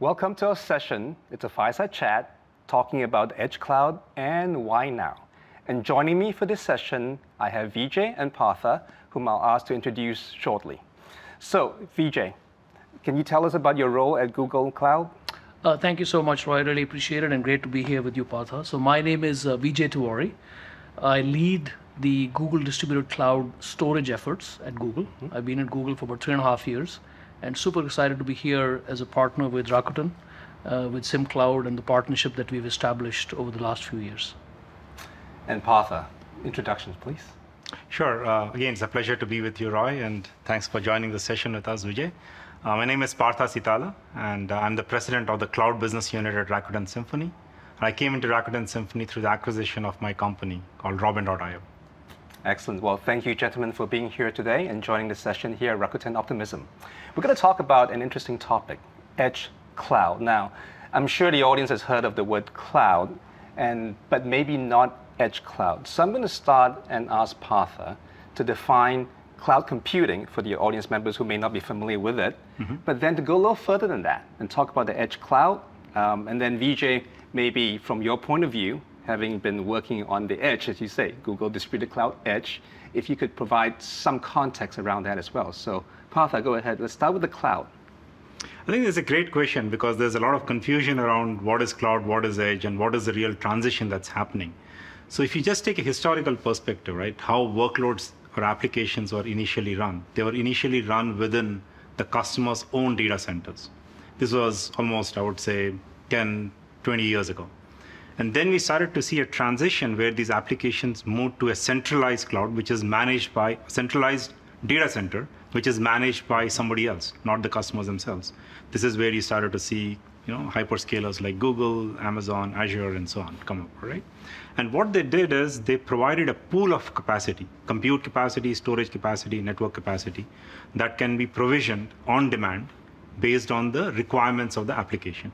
Welcome to our session. It's a fireside chat talking about Edge Cloud and why now. And joining me for this session, I have Vijay and Partha, whom I'll ask to introduce shortly. So, Vijay, can you tell us about your role at Google Cloud? Thank you so much, Roy. I really appreciate it and great to be here with you, Partha. So my name is Vijay Tewari. I lead the Google Distributed Cloud storage efforts at Google. I've been at Google for about 3.5 years and super excited to be here as a partner with Rakuten, with SimCloud and the partnership that we've established over the last few years. And Partha, introductions, please. Sure. Again, it's a pleasure to be with you, Roy, and thanks for joining the session with us, Vijay. My name is Partha Seetala, and I'm the president of the Cloud Business Unit at Rakuten Symphony. I came into Rakuten Symphony through the acquisition of my company called Robin.io. Excellent. Well, thank you, gentlemen, for being here today and joining the session here at Rakuten Optimism. We're going to talk about an interesting topic, Edge Cloud. Now, I'm sure the audience has heard of the word cloud, but maybe not Edge Cloud. So I'm going to start and ask Partha to define cloud computing for the audience members who may not be familiar with it, but then to go a little further than that and talk about the Edge Cloud. And then Vijay, maybe from your point of view, having been working on the edge, as you say, Google Distributed Cloud Edge, if you could provide some context around that as well. So Partha, go ahead. Let's start with the cloud. I think it's a great question because there's a lot of confusion around what is cloud, what is edge, and what is the real transition that's happening. So if you just take a historical perspective, right, how workloads or applications were initially run. They were initially run within the customer's own data centers. This was almost, I would say, 10, 20 years ago. And then we started to see a transition where these applications moved to a centralized cloud, which is managed by a centralized data center, which is managed by somebody else, not the customers themselves. This is where you started to see hyperscalers like Google, Amazon, Azure, and so on come up, right? And what they did is they provided a pool of capacity, compute capacity, storage capacity, network capacity, that can be provisioned on demand based on the requirements of the application.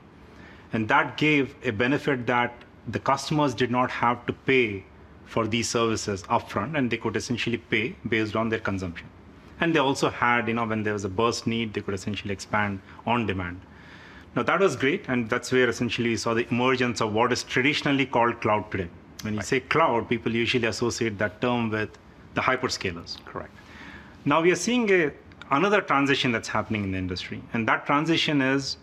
And that gave a benefit that the customers did not have to pay for these services upfront, and they could essentially pay based on their consumption. And they also had, when there was a burst need, they could essentially expand on demand. Now that was great, and that's where essentially we saw the emergence of what is traditionally called cloud today. When you say cloud, people usually associate that term with the hyperscalers. Correct. Now we are seeing another transition that's happening in the industry, and that transition is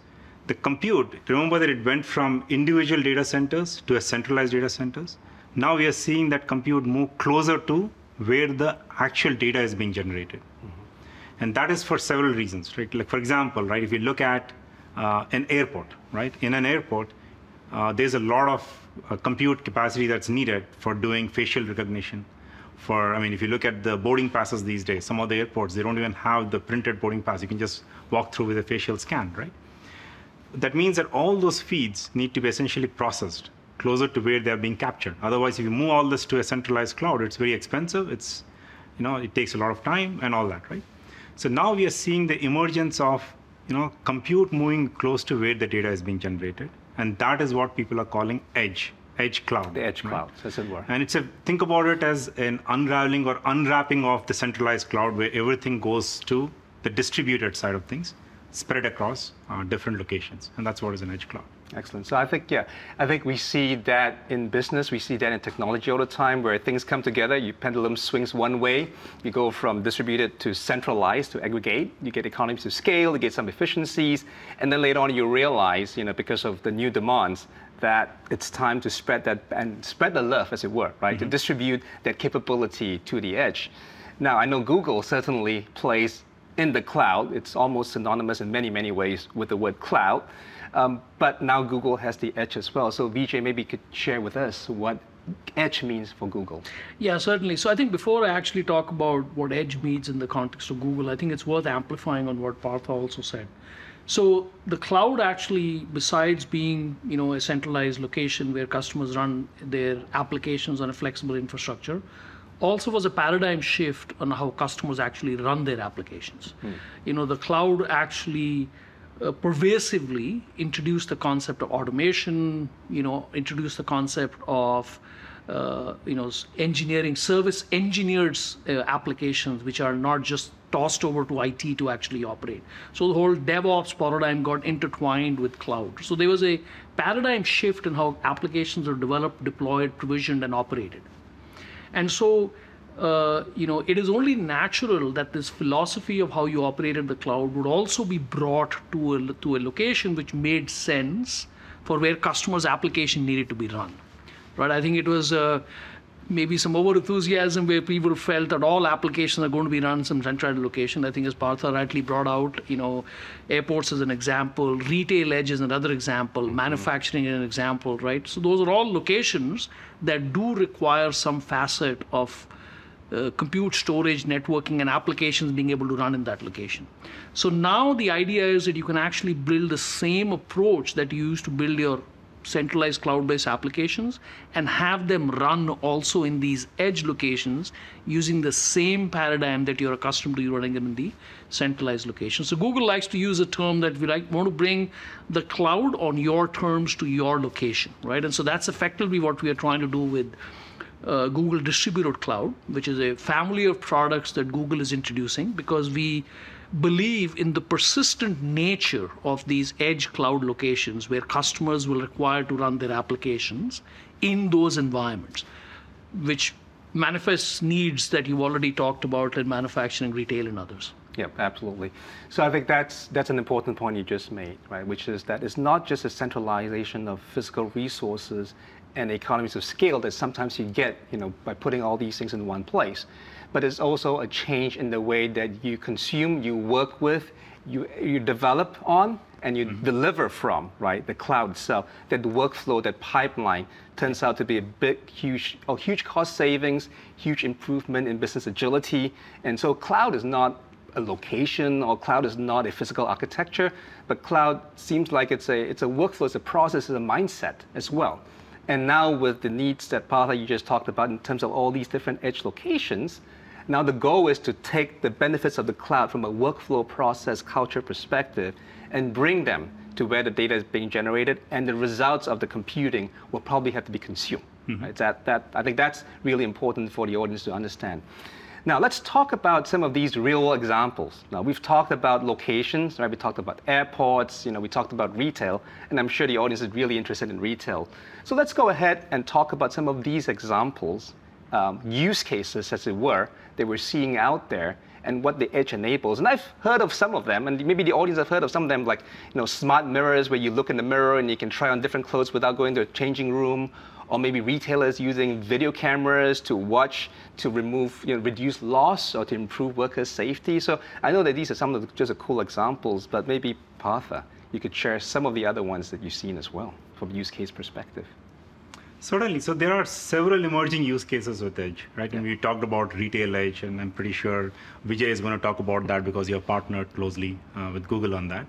the compute. Remember that it went from individual data centers to a centralized data centers. Now we are seeing that compute move closer to where the actual data is being generated. And that is for several reasons, right? Like for example, right, if you look at an airport, right? In an airport, there's a lot of compute capacity that's needed for doing facial recognition. If you look at the boarding passes these days, some of the airports, they don't even have the printed boarding pass. You can just walk through with a facial scan, right? That means that all those feeds need to be essentially processed closer to where they're being captured. Otherwise, if you move all this to a centralized cloud, it's very expensive. It takes a lot of time and all that, right? So now we are seeing the emergence of compute moving close to where the data is being generated. And that is what people are calling edge cloud. The edge cloud, as it were. And think about it as an unraveling or unwrapping of the centralized cloud where everything goes to the distributed side of things, spread across different locations. And that's what is an edge cloud. Excellent. So I think we see that in business, we see that in technology all the time, where things come together, your pendulum swings one way, you go from distributed to centralized to aggregate, you get economies of scale, you get some efficiencies, and then later on you realize, because of the new demands, that it's time to spread that and spread the love, as it were, right? To distribute that capability to the edge. Now, I know Google certainly plays in the cloud. It's almost synonymous in many, many ways with the word cloud. But now Google has the edge as well. So Vijay, maybe you could share with us what edge means for Google. Yeah, certainly. So I think before I actually talk about what edge means in the context of Google, I think it's worth amplifying on what Partha also said. So the cloud actually, besides being a centralized location where customers run their applications on a flexible infrastructure, also was a paradigm shift on how customers actually run their applications. The cloud actually pervasively introduced the concept of automation, introduced the concept of engineering, service engineered applications, which are not just tossed over to IT to actually operate. So the whole DevOps paradigm got intertwined with cloud. So there was a paradigm shift in how applications are developed, deployed, provisioned, and operated. And so, it is only natural that this philosophy of how you operated the cloud would also be brought to a location which made sense for where customers' application needed to be run. Right? I think it was maybe some over-enthusiasm where people felt that all applications are going to be run in some centralized location. I think as Partha rightly brought out, airports as an example, retail edge is another example, manufacturing is an example, right? So those are all locations that do require some facet of compute, storage, networking, and applications being able to run in that location. So now the idea is that you can actually build the same approach that you use to build your centralized cloud-based applications and have them run also in these edge locations using the same paradigm that you're accustomed to running them in the centralized location. So Google likes to use a term that we want to bring the cloud on your terms to your location, right? And so that's effectively what we are trying to do with Google Distributed Cloud, which is a family of products that Google is introducing because we believe in the persistent nature of these edge cloud locations where customers will require to run their applications in those environments, which manifests needs that you've already talked about in manufacturing, retail, and others. Yeah, absolutely. So I think that's an important point you just made, right? Which is that it's not just a centralization of physical resources and economies of scale that sometimes you get, by putting all these things in one place. But it's also a change in the way that you consume, you work with, you develop on, and you deliver from, right? The cloud itself. That workflow, that pipeline turns out to be a huge cost savings, huge improvement in business agility. And so cloud is not a location, or cloud is not a physical architecture, but cloud seems like it's a workflow, it's a process, it's a mindset as well. And now with the needs that Partha you just talked about in terms of all these different edge locations, now the goal is to take the benefits of the cloud from a workflow process culture perspective and bring them to where the data is being generated, and the results of the computing will probably have to be consumed. Right? I think that's really important for the audience to understand. Now let's talk about some of these real examples. Now we've talked about locations, right? We talked about airports, we talked about retail, and I'm sure the audience is really interested in retail. So let's go ahead and talk about some of these examples, use cases as it were, that we're seeing out there and what the edge enables. And I've heard of some of them, and maybe the audience have heard of some of them, like smart mirrors where you look in the mirror and you can try on different clothes without going to a changing room, or maybe retailers using video cameras to watch, to remove, reduce loss or to improve workers' safety. So I know that these are some of just cool examples, but maybe Partha, you could share some of the other ones that you've seen as well from a use case perspective. Certainly. So there are several emerging use cases with edge, right? Yeah. And we talked about retail edge, and I'm pretty sure Vijay is going to talk about that because you're partnered closely with Google on that.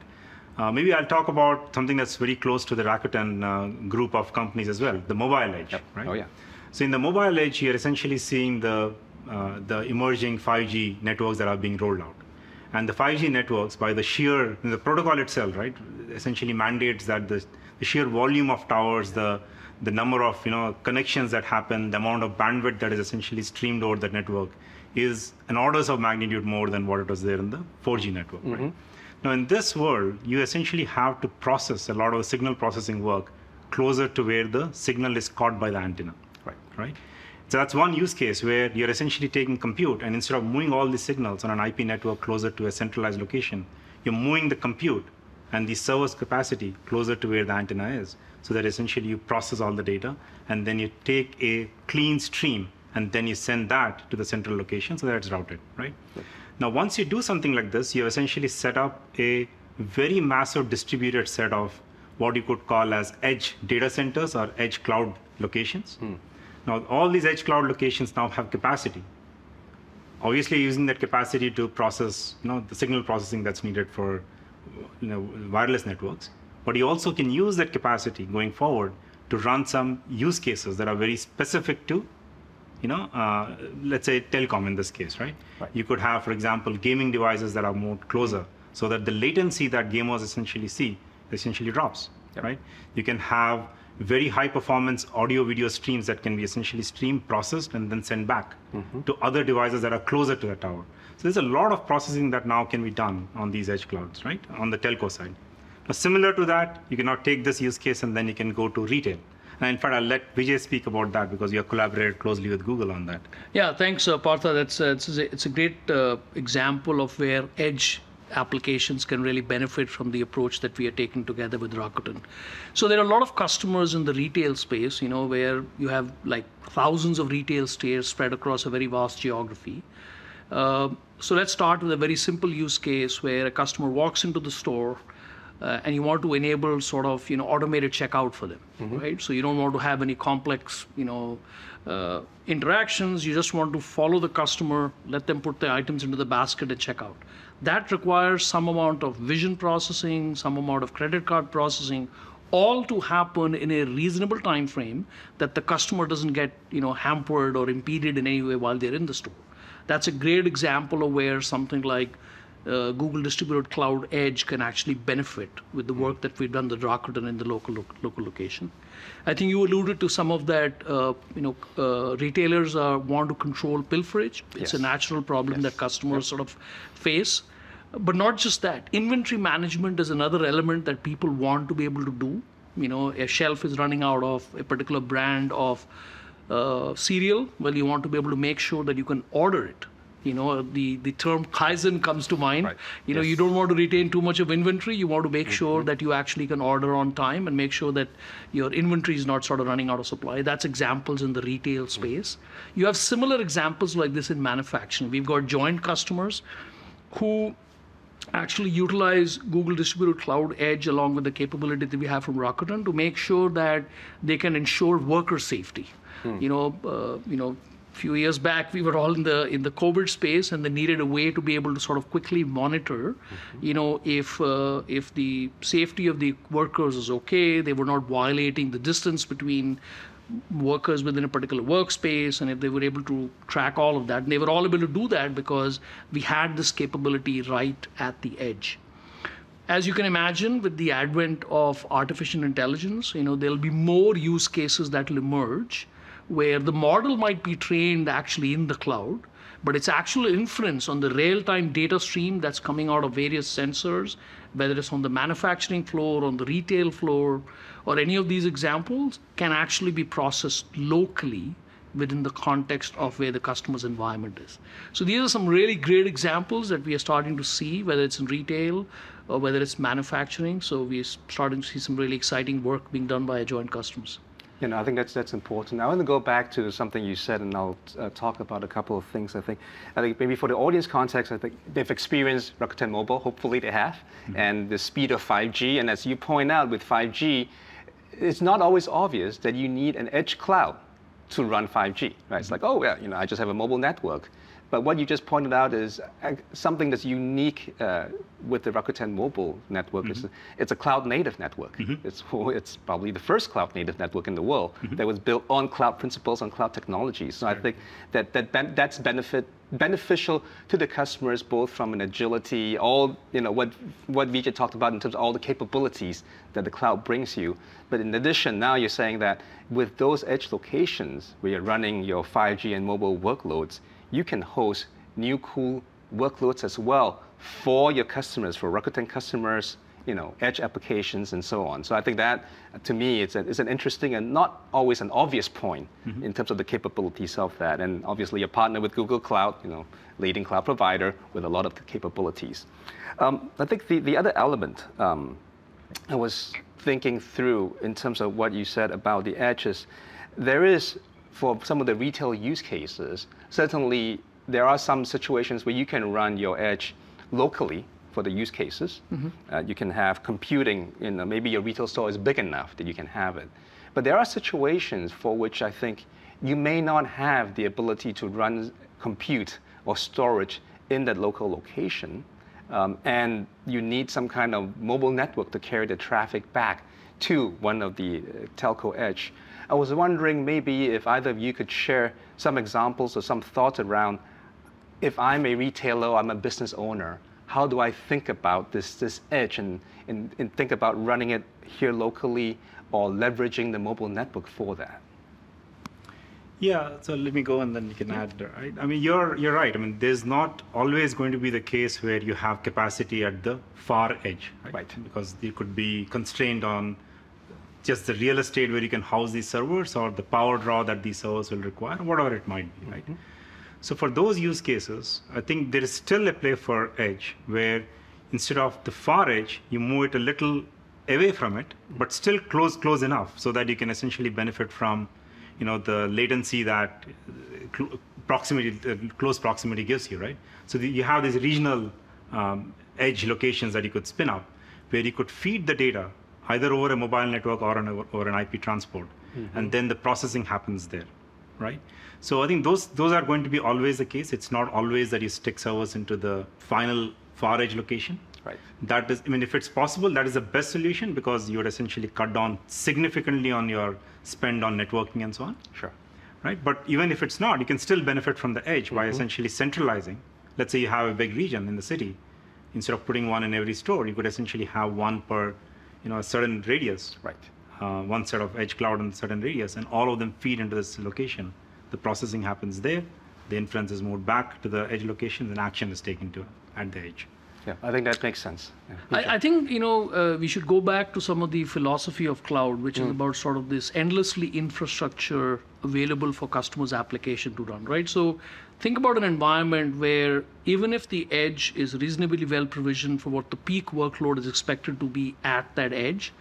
Maybe I'll talk about something that's very close to the Rakuten group of companies as well, the mobile edge, right? Oh, yeah. So in the mobile edge, you're essentially seeing the emerging 5G networks that are being rolled out. And the 5G networks, by the protocol itself, right, essentially mandates that the sheer volume of towers, the number of connections that happen, the amount of bandwidth that is essentially streamed over the network is an orders of magnitude more than what it was there in the 4G network, right? Now, in this world, you essentially have to process a lot of the signal processing work closer to where the signal is caught by the antenna, right? So that's one use case where you're essentially taking compute, and instead of moving all the signals on an IP network closer to a centralized location, you're moving the compute and the server's capacity closer to where the antenna is, so that essentially you process all the data, and then you take a clean stream, and then you send that to the central location so that it's routed, right? Now, once you do something like this, you essentially set up a very massive distributed set of what you could call as edge data centers or edge cloud locations. Now, all these edge cloud locations now have capacity. Obviously, using that capacity to process, the signal processing that's needed for, wireless networks. But you also can use that capacity going forward to run some use cases that are very specific to, let's say telecom in this case, right? You could have, for example, gaming devices that are moved closer so that the latency that gamers essentially drops, right? You can have very high performance audio video streams that can be essentially streamed, processed, and then sent back to other devices that are closer to the tower. So there's a lot of processing that now can be done on these edge clouds, right, on the telco side. Now, similar to that, you can now take this use case and then you can go to retail. And in fact, I'll let Vijay speak about that because you have collaborated closely with Google on that. Yeah, thanks, Partha. It's a great example of where edge applications can really benefit from the approach that we are taking together with Rakuten. So there are a lot of customers in the retail space, where you have like thousands of retail stores spread across a very vast geography. So let's start with a very simple use case where a customer walks into the store and you want to enable sort of automated checkout for them, right? So you don't want to have any complex interactions. You just want to follow the customer, let them put the items into the basket and check out. That requires some amount of vision processing, some amount of credit card processing, all to happen in a reasonable time frame that the customer doesn't get hampered or impeded in any way while they're in the store. That's a great example of where something like Google Distributed Cloud Edge can actually benefit with the work that we've done with Rakuten in the local location. I think you alluded to some of that. Retailers want to control pilferage. It's a natural problem that customers sort of face. But not just that. Inventory management is another element that people want to be able to do. A shelf is running out of a particular brand of cereal. Well, you want to be able to make sure that you can order it. The term Kaizen comes to mind. Right. You don't want to retain too much of inventory. You want to make sure that you actually can order on time and make sure that your inventory is not sort of running out of supply. That's examples in the retail space. You have similar examples like this in manufacturing. We've got joint customers who actually utilize Google Distributed Cloud Edge along with the capability that we have from Rakuten to make sure that they can ensure worker safety. Few years back, we were all in the COVID space, and they needed a way to be able to sort of quickly monitor, if the safety of the workers is okay, they were not violating the distance between workers within a particular workspace, and if they were able to track all of that. And they were all able to do that because we had this capability right at the edge. As you can imagine, with the advent of artificial intelligence, there'll be more use cases that will emerge where the model might be trained actually in the cloud, but its actual inference on the real-time data stream that's coming out of various sensors, whether it's on the manufacturing floor, on the retail floor, or any of these examples, can actually be processed locally within the context of where the customer's environment is. So these are some really great examples that we are starting to see, whether it's in retail or whether it's manufacturing. So we're starting to see some really exciting work being done by our joint customers. I think that's important. I want to go back to something you said, and I'll talk about a couple of things. I think maybe for the audience context, I think they've experienced Rakuten Mobile. Hopefully they have, and the speed of 5G. And as you point out, with 5G, it's not always obvious that you need an edge cloud to run 5G. Right? It's like, oh yeah, I just have a mobile network. But what you just pointed out is something that's unique with the Rakuten Mobile network. It's a cloud-native network. It's probably the first cloud-native network in the world that was built on cloud principles, on cloud technologies. So I think that's beneficial to the customers, both from an agility, what Vijay talked about in terms of all the capabilities that the cloud brings you. But in addition, now you're saying that with those edge locations where you're running your 5G and mobile workloads, you can host new cool workloads as well for your customers, for Rakuten customers, edge applications and so on. So I think that, to me, it's an interesting and not always an obvious point in terms of the capabilities of that. And obviously, a partner with Google Cloud, leading cloud provider with a lot of the capabilities. I think the other element I was thinking through in terms of what you said about the edges, there is, for some of the retail use cases, certainly there are some situations where you can run your edge locally for the use cases. You can have computing, maybe your retail store is big enough that you can have it. But there are situations for which I think you may not have the ability to run compute or storage in that local location. And you need some kind of mobile network to carry the traffic back to one of the telco edge. I was wondering maybe if either of you could share some examples or some thoughts around, if I'm a retailer, I'm a business owner, how do I think about this edge and think about running it here locally or leveraging the mobile network for that? Yeah, so let me go and then you can add, right? I mean, you're right. I mean, there's not always going to be the case where you have capacity at the far edge, right? Right. Because you could be constrained on just the real estate where you can house these servers or the power draw that these servers will require, whatever it might be, right? So for those use cases, I think there is still a play for edge where instead of the far edge, you move it a little away from it, but still close enough so that you can essentially benefit from, the latency that close proximity gives you, right? So you have these regional edge locations that you could spin up where you could feed the data either over a mobile network or an IP transport, and then the processing happens there, right? So I think those are going to be always the case. It's not always that you stick servers into the final far edge location. Right. That is, I mean, if it's possible, that is the best solution because you would essentially cut down significantly on your spend on networking and so on. Sure. Right. But even if it's not, you can still benefit from the edge by essentially centralizing. Let's say you have a big region in the city. Instead of putting one in every store, you could essentially have one per, a certain radius. Right. One set of edge cloud in a certain radius, and all of them feed into this location. The processing happens there. The inference is moved back to the edge location, and action is taken at the edge. Yeah, I think that makes sense. Yeah. I think we should go back to some of the philosophy of cloud, which is about sort of this endlessly infrastructure available for customers' application to run, right? So think about an environment where even if the edge is reasonably well provisioned for what the peak workload is expected to be at that edge,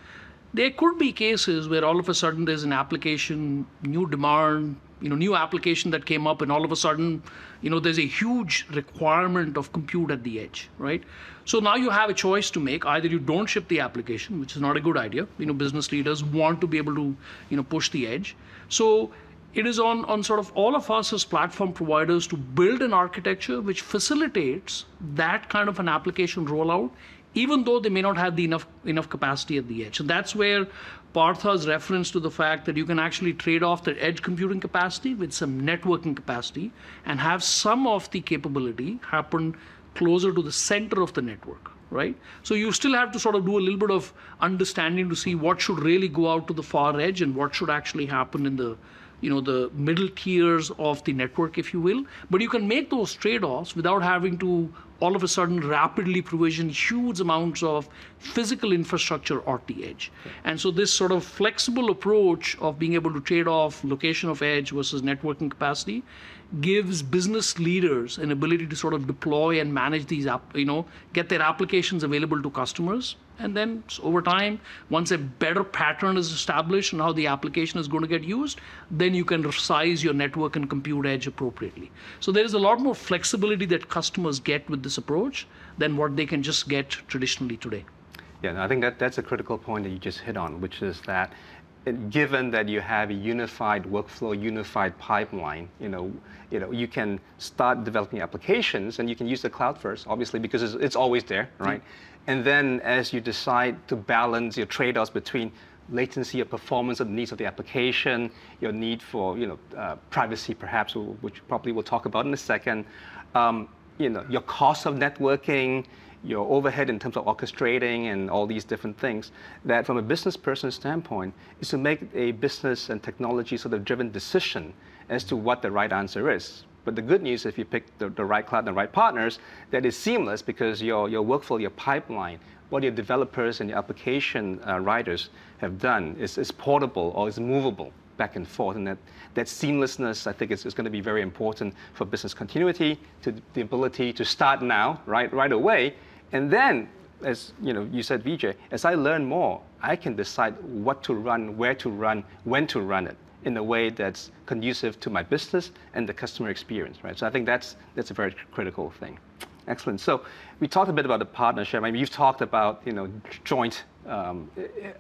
there could be cases where all of a sudden there's an application, new demand, new application that came up, and all of a sudden, there's a huge requirement of compute at the edge, right? So now you have a choice to make. Either you don't ship the application, which is not a good idea. Business leaders want to be able to, push the edge. So it is on sort of all of us as platform providers to build an architecture which facilitates that kind of an application rollout, even though they may not have the enough capacity at the edge. And that's where Partha's reference to the fact that you can actually trade off the edge computing capacity with some networking capacity and have some of the capability happen closer to the center of the network, right? So you still have to sort of do a little bit of understanding to see what should really go out to the far edge and what should actually happen in the the middle tiers of the network, if you will. But you can make those trade-offs without having to all of a sudden rapidly provision huge amounts of physical infrastructure at the edge. And so this sort of flexible approach of being able to trade off location of edge versus networking capacity gives business leaders an ability to sort of deploy and manage these, get their applications available to customers. And then over time, once a better pattern is established on how the application is going to get used, then you can size your network and compute edge appropriately. So there is a lot more flexibility that customers get with this approach than what they can just get traditionally today. Yeah, no, I think that's a critical point that you just hit on, which is that given that you have a unified workflow, unified pipeline, you can start developing applications and you can use the cloud first, obviously, because it's always there, right? And then as you decide to balance your trade-offs between latency or performance of the needs of the application, your need for privacy perhaps, which probably we'll talk about in a second, your cost of networking, your overhead in terms of orchestrating and all these different things, that from a business person standpoint is to make a business and technology sort of driven decision as to what the right answer is. But the good news, if you pick the right cloud and the right partners, that is seamless because your workflow, your pipeline, what your developers and your application writers have done is portable or is movable back and forth. And that seamlessness, I think, is going to be very important for business continuity, to the ability to start now, right away. And then, as you said, Vijay, as I learn more, I can decide what to run, where to run, when to run it in a way that's conducive to my business and the customer experience, right? So I think that's a very critical thing. Excellent. So we talked a bit about the partnership. I mean, you've talked about joint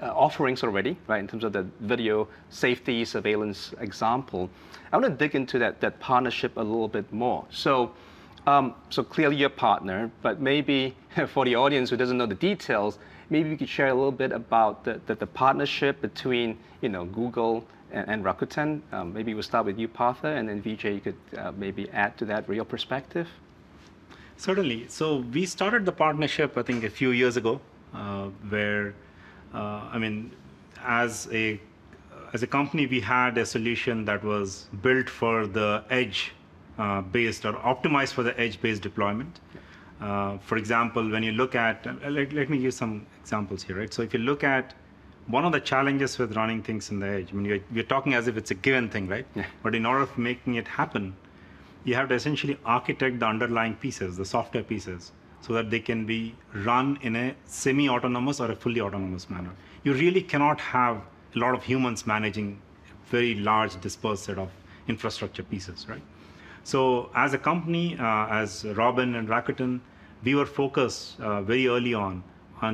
offerings already, right? In terms of the video safety surveillance example, I want to dig into that partnership a little bit more. So clearly you're a partner, but maybe for the audience who doesn't know the details, maybe you could share a little bit about the partnership between Google and Rakuten. Maybe we'll start with you, Partha, and then Vijay, you could maybe add to that real perspective. Certainly. So we started the partnership, I think, a few years ago, where, as a as a company, we had a solution that was built for the edge-based or optimized for the edge-based deployment. For example, when you look at, let me give some examples here, right? So if you look at one of the challenges with running things in the edge, I mean, we're talking as if it's a given thing, right? Yeah. But in order for making it happen, you have to essentially architect the underlying pieces, the software pieces, so that they can be run in a semi-autonomous or a fully autonomous manner. You really cannot have a lot of humans managing a very large dispersed set of infrastructure pieces, right? So as a company, as Robin and Rakuten, we were focused very early on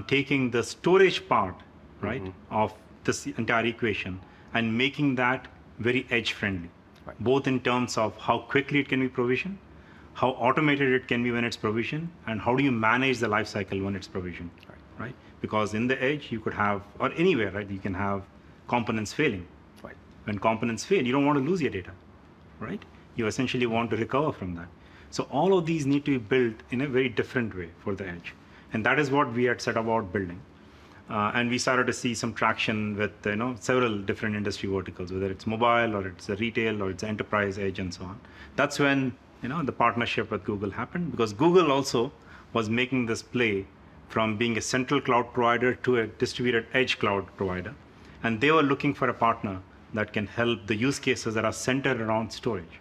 taking the storage part, right, of this entire equation and making that very edge friendly, right, both in terms of how quickly it can be provisioned, how automated it can be when it's provisioned, and how do you manage the life cycle when it's provisioned, right? Because in the edge, you could have, or anywhere, right, you can have components failing. Right. When components fail, you don't want to lose your data, right? You essentially want to recover from that. So all of these need to be built in a very different way for the edge. And that is what we had set about building. And we started to see some traction with several different industry verticals, whether it's mobile or it's a retail or it's enterprise edge and so on. That's when the partnership with Google happened, because Google also was making this play from being a central cloud provider to a distributed edge cloud provider. And they were looking for a partner that can help the use cases that are centered around storage,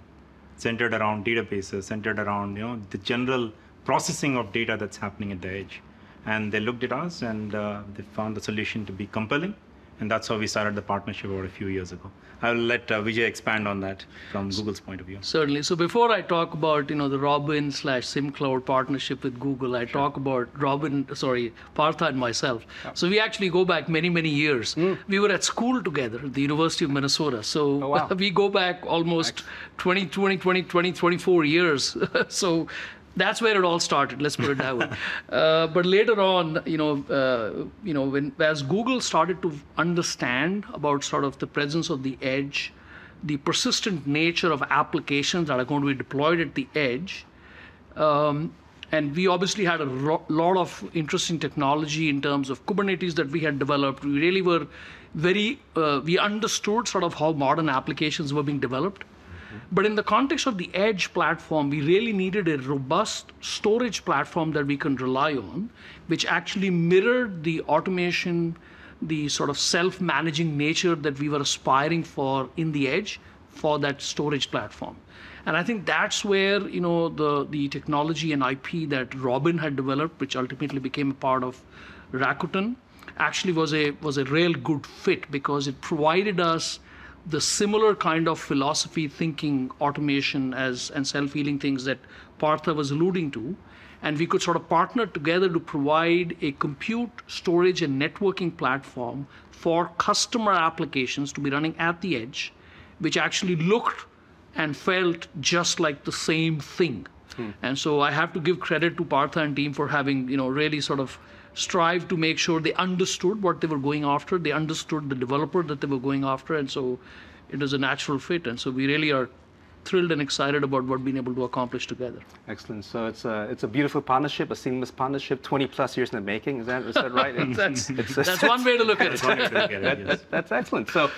centered around databases, centered around the general processing of data that's happening at the edge. And they looked at us and they found the solution to be compelling. And that's how we started the partnership about a few years ago. I'll let Vijay expand on that from Google's point of view. Certainly. So before I talk about the Robin/SimCloud partnership with Google, I talk about Partha and myself. Yeah. So we actually go back many, many years. We were at school together at the University of Minnesota. So wow. We go back almost 24 years. So that's where it all started. Let's put it that way. But later on, as Google started to understand about sort of the presence of the edge, the persistent nature of applications that are going to be deployed at the edge, and we obviously had a lot of interesting technology in terms of Kubernetes that we had developed. We really were we understood sort of how modern applications were being developed. But in the context of the edge platform, we really needed a robust storage platform that we can rely on, which actually mirrored the automation, the sort of self-managing nature that we were aspiring for in the edge for that storage platform. And I think that's where the technology and IP that Robin had developed, which ultimately became a part of Rakuten, actually was a real good fit, because it provided us the similar kind of philosophy, thinking, automation and self-healing things that Partha was alluding to. And we could sort of partner together to provide a compute, storage, and networking platform for customer applications to be running at the edge, which actually looked and felt just like the same thing. And so I have to give credit to Partha and team for having really sort of strive to make sure they understood what they were going after. They understood the developer that they were going after. And so it was a natural fit. And so we really are thrilled and excited about what we've been able to accomplish together. Excellent. So it's a beautiful partnership, a seamless partnership, 20 plus years in the making. Is that right? That's one way to look at it. That's excellent. So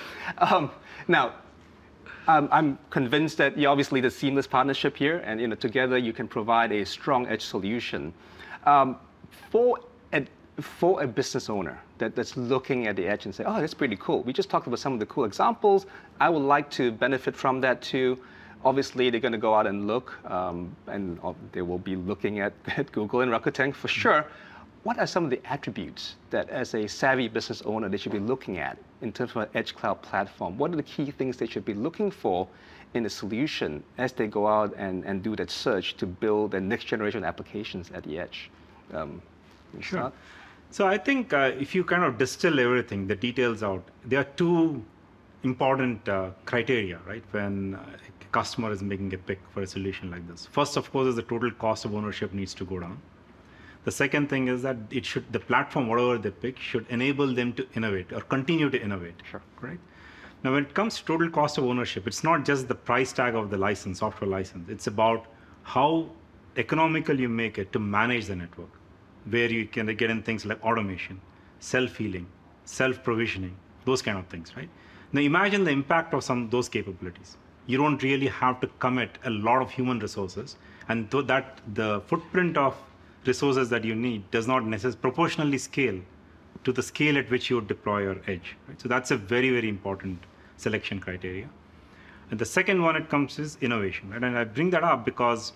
now, I'm convinced that obviously the seamless partnership here, and together you can provide a strong edge solution for a business owner that's looking at the edge and say, oh, that's pretty cool. We just talked about some of the cool examples. I would like to benefit from that too. Obviously, they're going to go out and look, and they will be looking at Google and Rakuten for sure. What are some of the attributes that, as a savvy business owner, they should be looking at in terms of an edge cloud platform? What are the key things they should be looking for in a solution as they go out and do that search to build the next generation applications at the edge? Sure. So I think if you kind of distill everything, the details out, there are two important criteria, right, when a customer is making a pick for a solution like this. First, of course, is the total cost of ownership needs to go down. The second thing is that the platform, whatever they pick, should enable them to innovate or continue to innovate. Sure. Right? Now, when it comes to total cost of ownership, it's not just the price tag of the license, software license. It's about how economical you make it to manage the network, where you can get in things like automation, self-healing, self-provisioning, those kind of things, right? Now imagine the impact of some of those capabilities. You don't really have to commit a lot of human resources, and though that the footprint of resources that you need does not necessarily proportionally scale to the scale at which you would deploy your edge. Right? So that's a very, very important selection criteria. And the second one it comes is innovation. Right? And I bring that up because,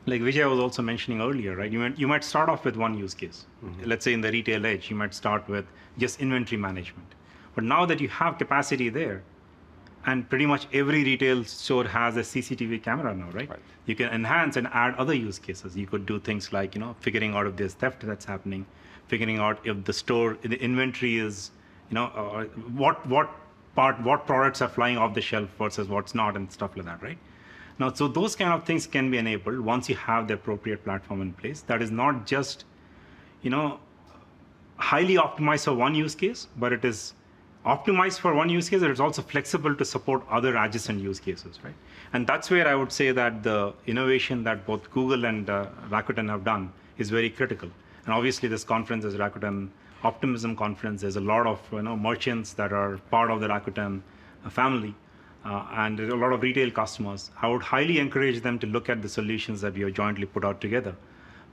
like Vijay was also mentioning earlier, right? You might start off with one use case. Mm-hmm. Let's say in the retail edge, you might start with just inventory management. But now that you have capacity there, and pretty much every retail store has a CCTV camera now, right? You can enhance and add other use cases. You could do things like, figuring out if there's theft that's happening, figuring out if the store, the inventory is, what products are flying off the shelf versus what's not, and stuff like that, right? Now, so those kind of things can be enabled once you have the appropriate platform in place. That is not just, highly optimized for one use case, but it is optimized for one use case, and it's also flexible to support other adjacent use cases, right? And that's where I would say that the innovation that both Google and Rakuten have done is very critical. And obviously, this conference is Rakuten Optimism conference. There's a lot of merchants that are part of the Rakuten family, and there's a lot of retail customers. I would highly encourage them to look at the solutions that we have jointly put out together,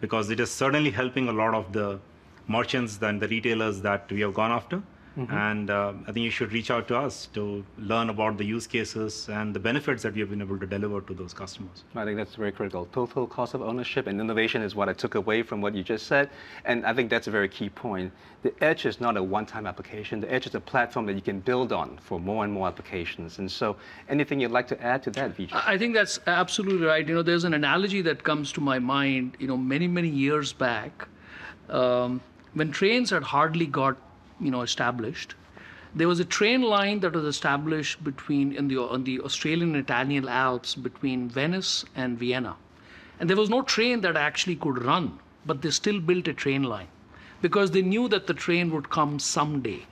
because it is certainly helping a lot of the merchants and the retailers that we have gone after. Mm-hmm. And I think you should reach out to us to learn about the use cases and the benefits that we have been able to deliver to those customers. I think that's very critical. Total cost of ownership and innovation is what I took away from what you just said. And I think that's a very key point. The edge is not a one-time application. The edge is a platform that you can build on for more and more applications. And so anything you'd like to add to that, Vijay? I think that's absolutely right. There's an analogy that comes to my mind, many, many years back, when trains had hardly got established. There was a train line that was established on the Australian Italian Alps between Venice and Vienna. And there was no train that actually could run, but they still built a train line because they knew that the train would come someday.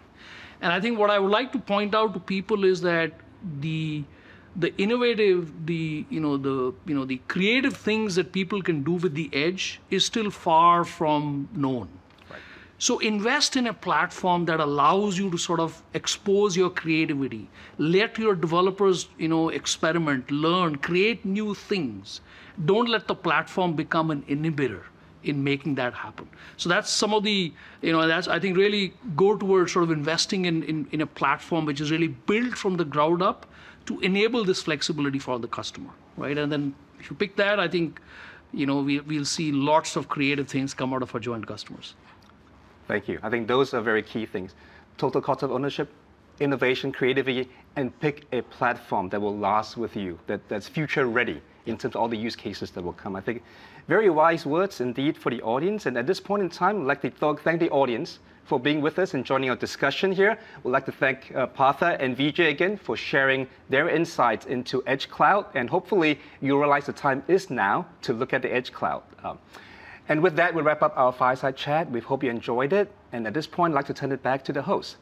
And I think what I would like to point out to people is that the innovative, the creative things that people can do with the edge is still far from known. So invest in a platform that allows you to sort of expose your creativity, let your developers, experiment, learn, create new things. Don't let the platform become an inhibitor in making that happen. So that's some of the, that's, I think, really go towards sort of investing in a platform which is really built from the ground up to enable this flexibility for the customer, right? And then if you pick that, I think, we'll see lots of creative things come out of our joint customers. Thank you. I think those are very key things. Total cost of ownership, innovation, creativity, and pick a platform that will last with you, that's future ready in terms of all the use cases that will come. I think very wise words indeed for the audience. And at this point in time, I'd like to thank the audience for being with us and joining our discussion here. We'd like to thank Partha and Vijay again for sharing their insights into Edge Cloud. And hopefully you realize the time is now to look at the Edge Cloud. And with that, we wrap up our fireside chat. We hope you enjoyed it. And at this point, I'd like to turn it back to the host.